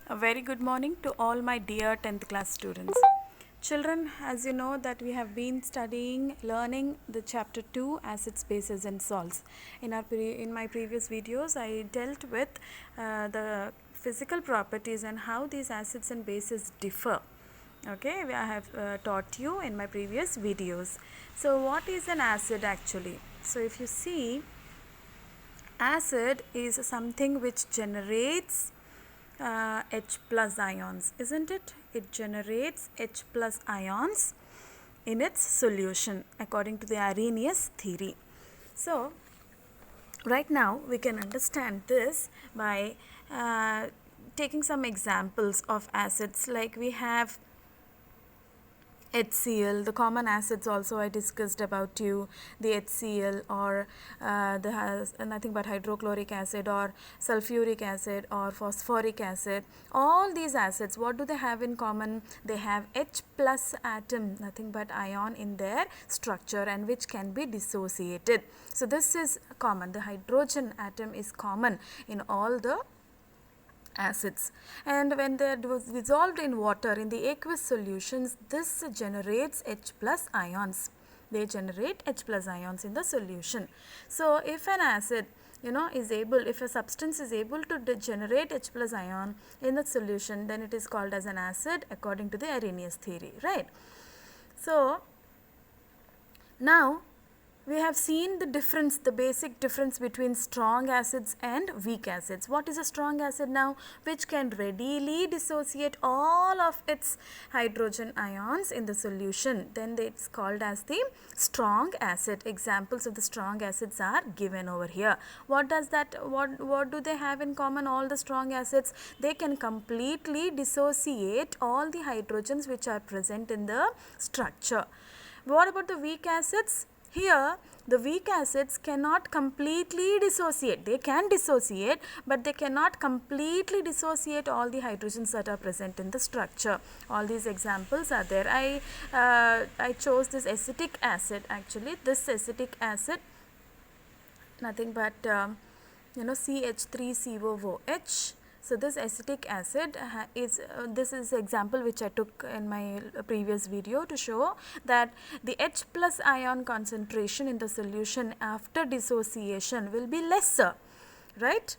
A very good morning to all my dear 10th class students. Children, as you know that we have been learning the chapter 2 acids, bases and salts. In my previous videos I dealt with the physical properties and how these acids and bases differ. Okay, I have taught you in my previous videos. So what is an acid actually? So if you see, acid is something which generates H plus ions, isn't it? It generates H plus ions in its solution according to the Arrhenius theory. So right now we can understand this by taking some examples of acids, like we have HCl, the common acids also I discussed about you, the HCl or has nothing but hydrochloric acid or sulfuric acid or phosphoric acid. All these acids, what do they have in common? They have H plus atom, nothing but ion in their structure, and which can be dissociated. So this is common. The hydrogen atom is common in all the acids, and when they are dissolved in water in the aqueous solutions, this generates H plus ions. They generate H plus ions in the solution. So if an acid if a substance is able to generate H plus ion in the solution, then it is called as an acid according to the Arrhenius theory, right? So now we have seen the difference, the basic difference between strong acids and weak acids. What is a strong acid now? Which can readily dissociate all of its hydrogen ions in the solution. Then it's called as the strong acid. Examples of the strong acids are given over here. What do they have in common, all the strong acids? They can completely dissociate all the hydrogens which are present in the structure. What about the weak acids? Here, the weak acids cannot completely dissociate. They can dissociate, but they cannot completely dissociate all the hydrogens that are present in the structure. All these examples are there. I chose this acetic acid actually. This acetic acid, nothing but CH3COOH. So this acetic acid this is example which I took in my previous video to show that the H plus ion concentration in the solution after dissociation will be lesser, right?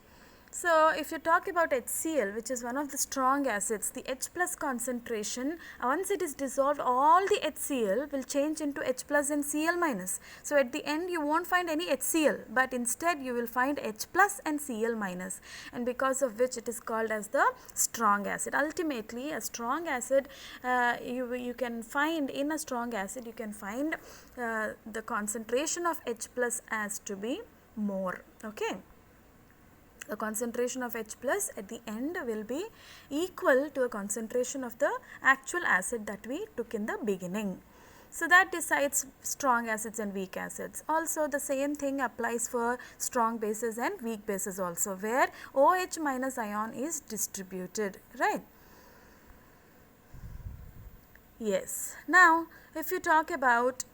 So if you talk about HCl, which is one of the strong acids, the H plus concentration, once it is dissolved, all the HCl will change into H plus and Cl minus. So at the end you won't find any HCl, but instead you will find H plus and Cl minus, and because of which it is called as the strong acid. Ultimately, a strong acid, you can find in a strong acid, you can find the concentration of H plus as to be more, okay? The concentration of H plus at the end will be equal to a concentration of the actual acid that we took in the beginning. So that decides strong acids and weak acids. Also the same thing applies for strong bases and weak bases also, where OH minus ion is distributed, right? Yes. Now if you talk about,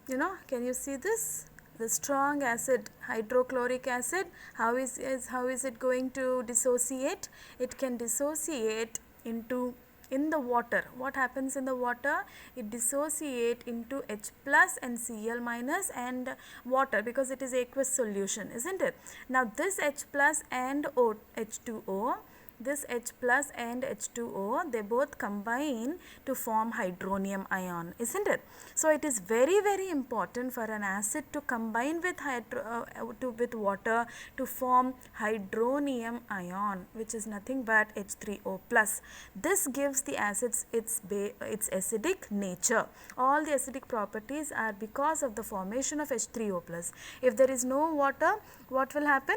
can you see this? The strong acid, hydrochloric acid, how is it going to dissociate? It can dissociate in the water. What happens in the water? It dissociate into H plus and Cl minus and water, because it is aqueous solution, isn't it? Now this H plus and H2O, this H plus and H2O, they both combine to form hydronium ion, isn't it? So it is very, very important for an acid to combine with with water to form hydronium ion, which is nothing but H3O plus. This gives the acids its acidic nature. All the acidic properties are because of the formation of H3O plus. If there is no water, what will happen?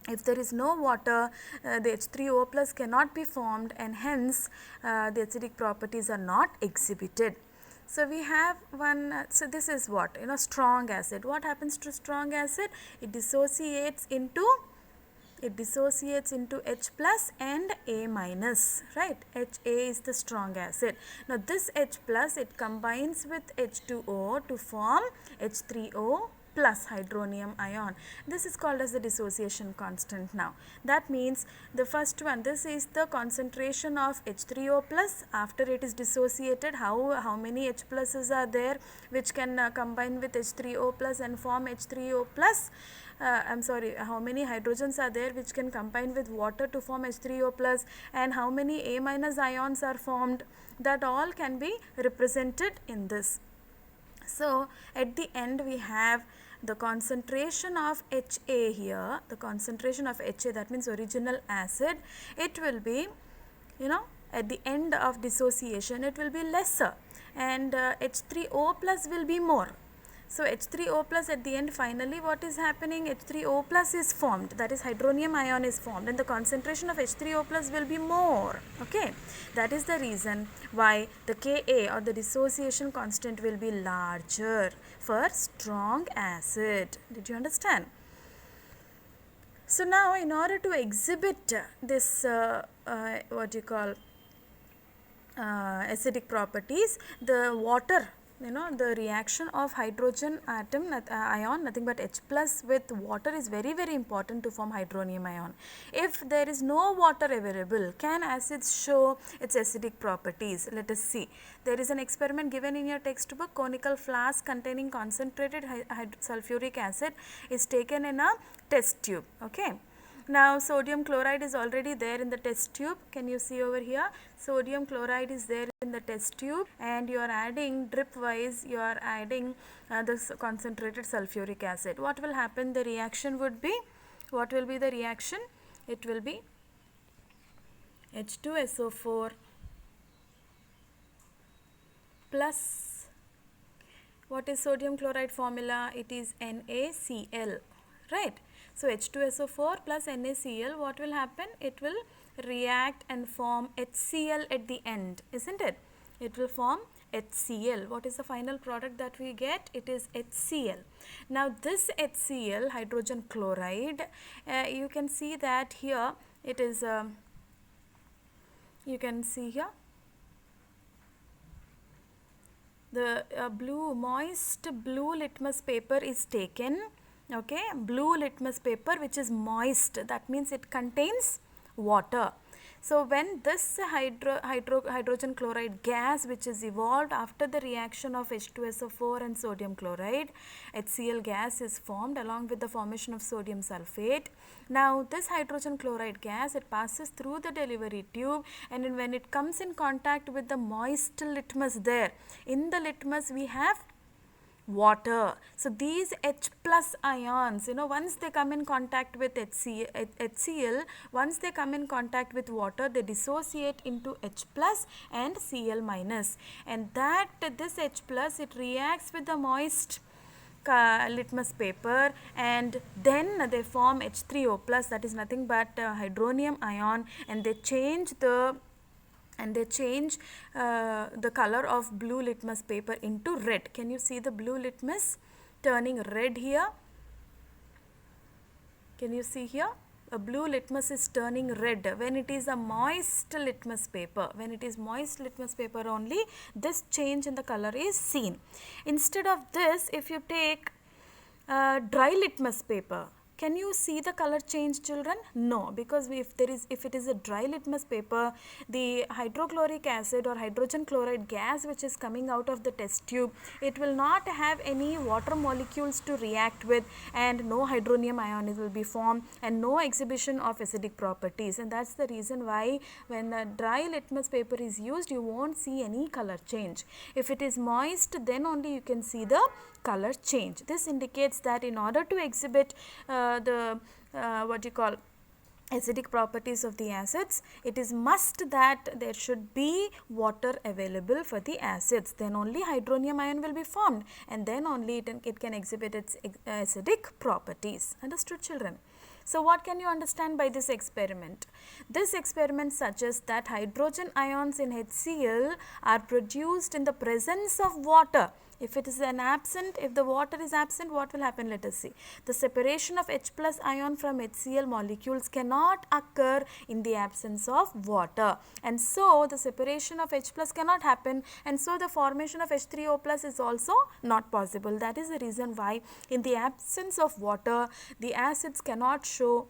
If there is no water, the H3O plus cannot be formed, and hence the acidic properties are not exhibited. So we have one, so this is what, strong acid. What happens to strong acid? It dissociates into H plus and A minus, right? HA is the strong acid. Now this H plus, it combines with H2O to form H3O plus hydronium ion. This is called as the dissociation constant now. That means the first one, this is the concentration of H3O plus after it is dissociated. How many H pluses are there which can combine with H3O plus and form H3O plus? How many hydrogens are there which can combine with water to form H3O plus, and how many A minus ions are formed? That all can be represented in this. So, at the end we have the concentration of HA here, the concentration of HA, that means original acid, it will be, at the end of dissociation it will be lesser, and H3O plus will be more. So, H3O plus at the end, finally what is happening, H3O plus is formed, that is hydronium ion is formed, and the concentration of H3O plus will be more. Okay, that is the reason why the Ka or the dissociation constant will be larger for strong acid. Did you understand? So, now in order to exhibit this acidic properties, the water, the reaction of hydrogen atom ion, nothing but H plus with water, is very important to form hydronium ion. If there is no water available, can acids show its acidic properties? Let us see. There is an experiment given in your textbook. Conical flask containing concentrated sulfuric acid is taken in a test tube. Okay. Now, sodium chloride is already there in the test tube. Can you see over here? Sodium chloride is there in the test tube, and you are adding drip wise, you are adding this concentrated sulfuric acid. What will happen? The reaction would be, what will be the reaction? It will be H2SO4 plus, what is sodium chloride formula? It is NaCl, right? So, H2SO4 plus NaCl, what will happen? It will react and form HCl at the end, isn't it? It will form HCl. What is the final product that we get? It is HCl. Now, this HCl, hydrogen chloride, you can see that here it is, you can see here, the moist blue litmus paper is taken. Okay, blue litmus paper which is moist, that means it contains water. So, when this hydrogen chloride gas which is evolved after the reaction of H2SO4 and sodium chloride, HCl gas is formed along with the formation of sodium sulfate. Now, this hydrogen chloride gas, it passes through the delivery tube, and when it comes in contact with the moist litmus there, in the litmus we have water. So, these H plus ions, once they come in contact with HCl, once they come in contact with water, they dissociate into H plus and Cl minus, and this H plus, it reacts with the moist litmus paper, and then they form H3O plus, that is nothing but hydronium ion, and they change the color of blue litmus paper into red. Can you see the blue litmus turning red here? Can you see here? A blue litmus is turning red when it is a moist litmus paper. When it is moist litmus paper only, this change in the color is seen. Instead of this, if you take dry litmus paper, can you see the color change, children? No, because if it is a dry litmus paper, the hydrochloric acid or hydrogen chloride gas which is coming out of the test tube, it will not have any water molecules to react with, and no hydronium ion will be formed, and no exhibition of acidic properties. And that's the reason why when a dry litmus paper is used, you won't see any color change. If it is moist, then only you can see the color change. This indicates that in order to exhibit acidic properties of the acids, it is must that there should be water available for the acids, then only hydronium ion will be formed, and then only it can exhibit its acidic properties. Understood, children? So, what can you understand by this experiment? This experiment suggests that hydrogen ions in HCl are produced in the presence of water. If it is an absent, if the water is absent, what will happen? Let us see. The separation of H plus ion from HCl molecules cannot occur in the absence of water, and so the separation of H plus cannot happen, and so the formation of H3O plus is also not possible. That is the reason why in the absence of water the acids cannot show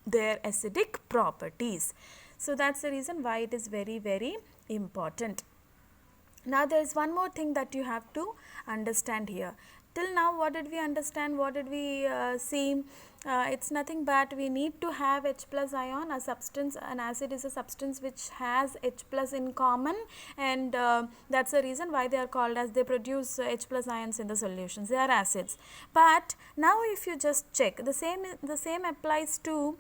their acidic properties. So that's the reason why it is very, very important. Now there is one more thing that you have to understand here. Till now what did we understand, what did we see? It's nothing but we need to have H plus ion. A substance, an acid is a substance which has H plus in common, and that's the reason why they are called as, they produce H plus ions in the solutions, they are acids. But now if you just check, the same applies to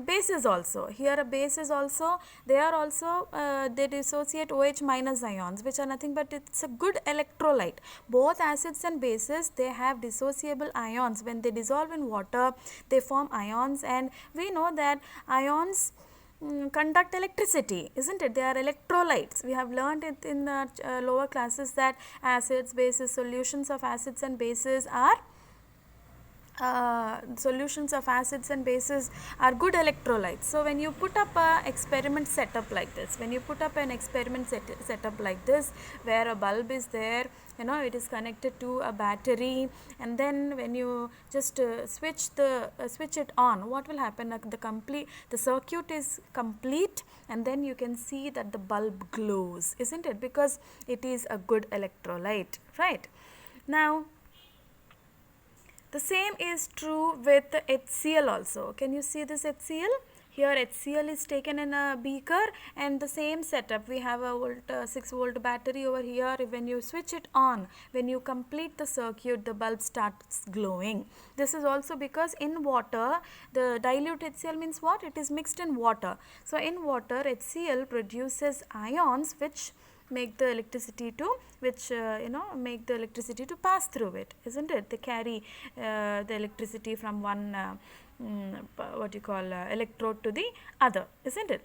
bases also. Here a base is also, they are also they dissociate OH minus ions, which are nothing but it's a good electrolyte. Both acids and bases, they have dissociable ions. When they dissolve in water they form ions, and we know that ions conduct electricity, isn't it? They are electrolytes. We have learned it in the lower classes that acids, bases, solutions of acids and bases are solutions of acids and bases are good electrolytes. So when you put up a experiment setup like this, when you put up an experiment setup like this, where a bulb is there, you know, it is connected to a battery, and then when you just switch it on, what will happen? The circuit is complete, and then you can see that the bulb glows, isn't it? Because it is a good electrolyte, right? Now the same is true with HCl also. Can you see this HCl? Here HCl is taken in a beaker, and the same setup, we have a 6 volt battery over here. When you switch it on, when you complete the circuit, the bulb starts glowing. This is also because in water, the dilute HCl means what? It is mixed in water. So in water, HCl produces ions which make the electricity to, make the electricity to pass through it, isn't it? They carry the electricity from one electrode to the other, isn't it?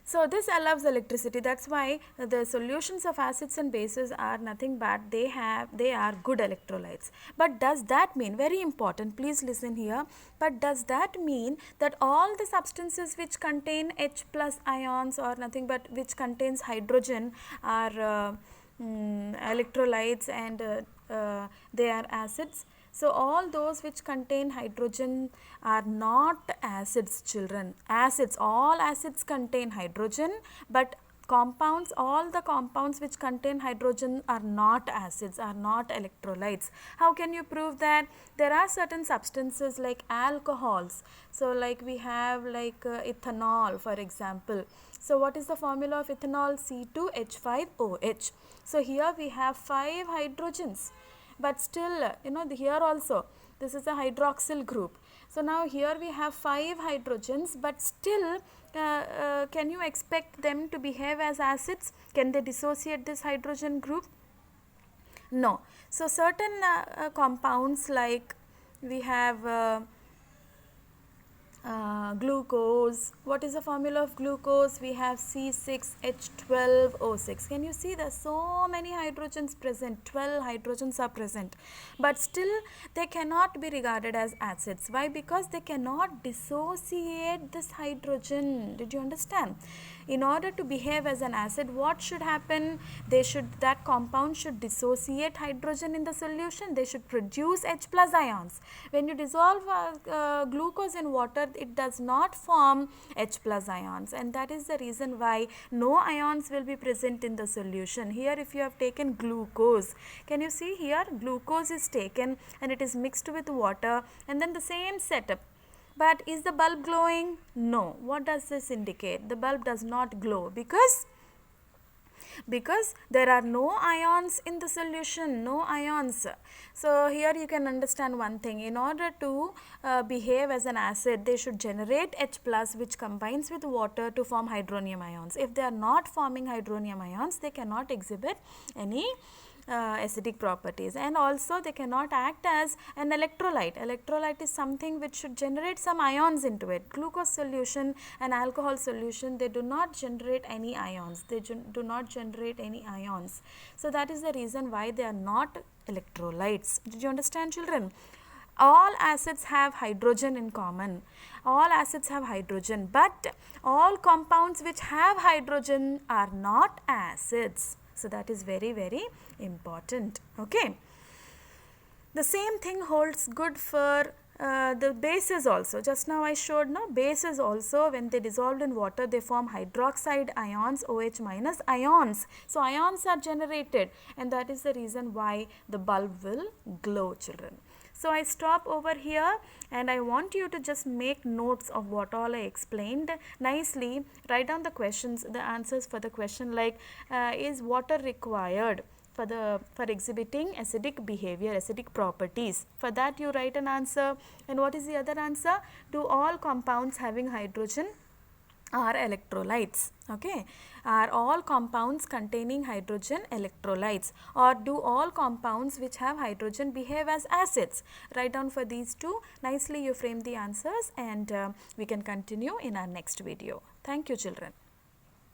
So this allows electricity. That's why the solutions of acids and bases are nothing but they are good electrolytes. But does that mean, very important, please listen here, but does that mean that all the substances which contain H plus ions or nothing but which contains hydrogen are electrolytes and they are acids? So all those which contain hydrogen are not acids, children. Acids, all acids contain hydrogen, but compounds, all the compounds which contain hydrogen are not acids, are not electrolytes. How can you prove that? There are certain substances like alcohols. So like we have like ethanol, for example. So what is the formula of ethanol? C2H5OH. So here we have 5 hydrogens. But still, here also, this is a hydroxyl group. So now here we have 5 hydrogens, but still, can you expect them to behave as acids? Can they dissociate this hydrogen group? No. So certain compounds, like we have glucose. What is the formula of glucose? We have C6H12O6. Can you see there's so many hydrogens present? 12 hydrogens are present, but still they cannot be regarded as acids. Why? Because they cannot dissociate this hydrogen. Did you understand? In order to behave as an acid, what should happen? That compound should dissociate hydrogen in the solution. They should produce H plus ions. When you dissolve glucose in water, it does not form H plus ions, and that is the reason why no ions will be present in the solution. Here if you have taken glucose, can you see here glucose is taken and it is mixed with water, and then the same setup. But is the bulb glowing? No. What does this indicate? The bulb does not glow because there are no ions in the solution, no ions. So here you can understand one thing. In order to behave as an acid, they should generate H plus, which combines with water to form hydronium ions. If they are not forming hydronium ions, they cannot exhibit any acidic properties, and also they cannot act as an electrolyte. Electrolyte is something which should generate some ions into it. Glucose solution and alcohol solution, they do not generate any ions, they do not generate any ions. So that is the reason why they are not electrolytes. Did you understand, children? All acids have hydrogen in common. All acids have hydrogen, but all compounds which have hydrogen are not acids. So that is very, very important. Okay. The same thing holds good for the bases also. Just now I showed, no, bases also, when they dissolved in water, they form hydroxide ions, OH minus ions. So ions are generated, and that is the reason why the bulb will glow, children. So I stop over here, and I want you to just make notes of what all I explained nicely. Write down the questions, the answers for the question like, is water required for exhibiting acidic behavior, acidic properties? For that you write an answer. And what is the other answer? Do all compounds having hydrogen are electrolytes? Okay, are all compounds containing hydrogen electrolytes, or do all compounds which have hydrogen behave as acids? Write down for these two. Nicely you frame the answers, and we can continue in our next video. Thank you, children.